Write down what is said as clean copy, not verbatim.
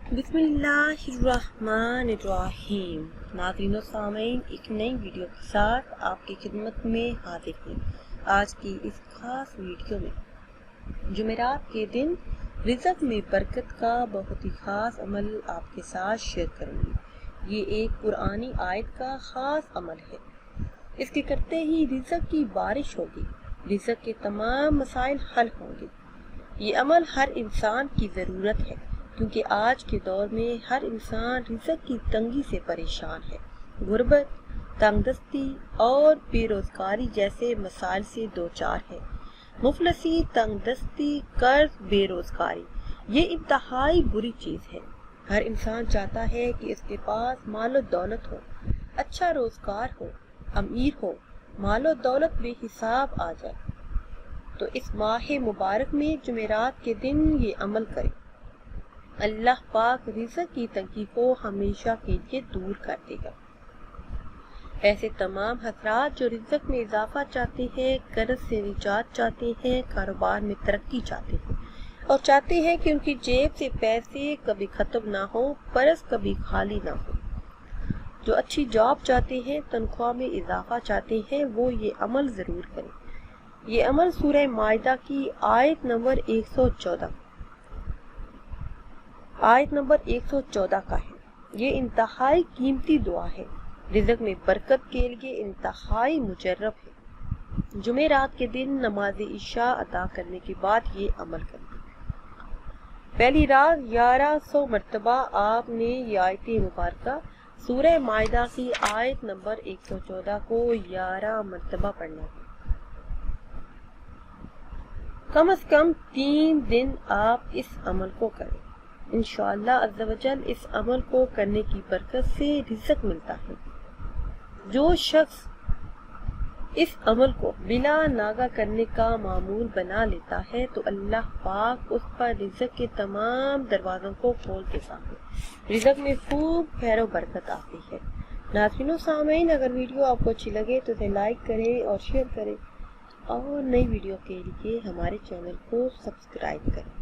बिस्मिल्लाहिर्रहमानिर्रहीम। नाज़रीन और सामीन, एक नई वीडियो के साथ आपकी खिदमत में हाजिर हैं। आज की इस खास वीडियो में जुमेरात के दिन रिज़्क़ में बरकत का बहुत ही खास अमल आपके साथ शेयर करूँगी। ये एक कुरानी आयत का खास अमल है। इसके करते ही रिज़्क़ की बारिश होगी, रिज़्क़ के तमाम मसाइल हल होंगे। ये अमल हर इंसान की ज़रूरत है, क्योंकि आज के दौर में हर इंसान रिज़्क़ की तंगी से परेशान है। गुर्बत, तंगदस्ती और बेरोज़गारी जैसे मसाइल से दोचार है। मुफलसी, तंगदस्ती, कर्ज, बेरोज़गारी ये इंतहाई बुरी चीज़ है। हर इंसान चाहता है कि इसके पास मालो दौलत हो, अच्छा रोज़गार हो, अमीर हो, मालो दौलत बेहिसाब आ जाए। तो इस माह मुबारक में जुमेरात के दिन ये अमल करें। अल्लाह पाक रिज़्क़ की तंगी को हमेशा के लिए दूर कर देगा। ऐसे तमाम हज़रात जो रिज़्क़ में इजाफा चाहते हैं, कर्ज से निजात चाहते हैं, कारोबार में तरक्की चाहते हैं और चाहते हैं कि उनकी जेब से पैसे कभी ख़त्म ना हो, पर्स कभी खाली ना हो, जो अच्छी जॉब चाहते हैं, तनख्वाह में इजाफा चाहते हैं, वो ये अमल ज़रूर करें। ये अमल सूरह माइदा की आयत नंबर 114 का है। ये इंतहाई कीमती दुआ है, रिज़्क़ में बरकत के लिए इंतहाई मुजर्रब है। जुमेरात के दिन नमाज इशा अदा करने के बाद ये अमल करें। पहली रात 1100 मरतबा आपने ये आयत मुबारका सूरह माइदा की आयत नंबर 114 को 11 मरतबा पढ़ना है। कम से कम 3 दिन आप इस अमल को करें। इंशाअल्लाह अज़्ज़ा वजल इस अमल को करने की बरकत से रिज़्क़ मिलता है। जो शख्स इस अमल को बिला नागा करने का मामूल बना लेता है तो अल्लाह पाक उस पर रिज़्क़ के तमाम दरवाज़ों को खोल देता है। रिज़्क़ में खूब खैर और बरकत आती है। नाज़रीन और सामीन, अगर वीडियो आपको अच्छी लगे तो इसे लाइक करें और शेयर करें और नई वीडियो के लिए हमारे चैनल को सब्सक्राइब करें।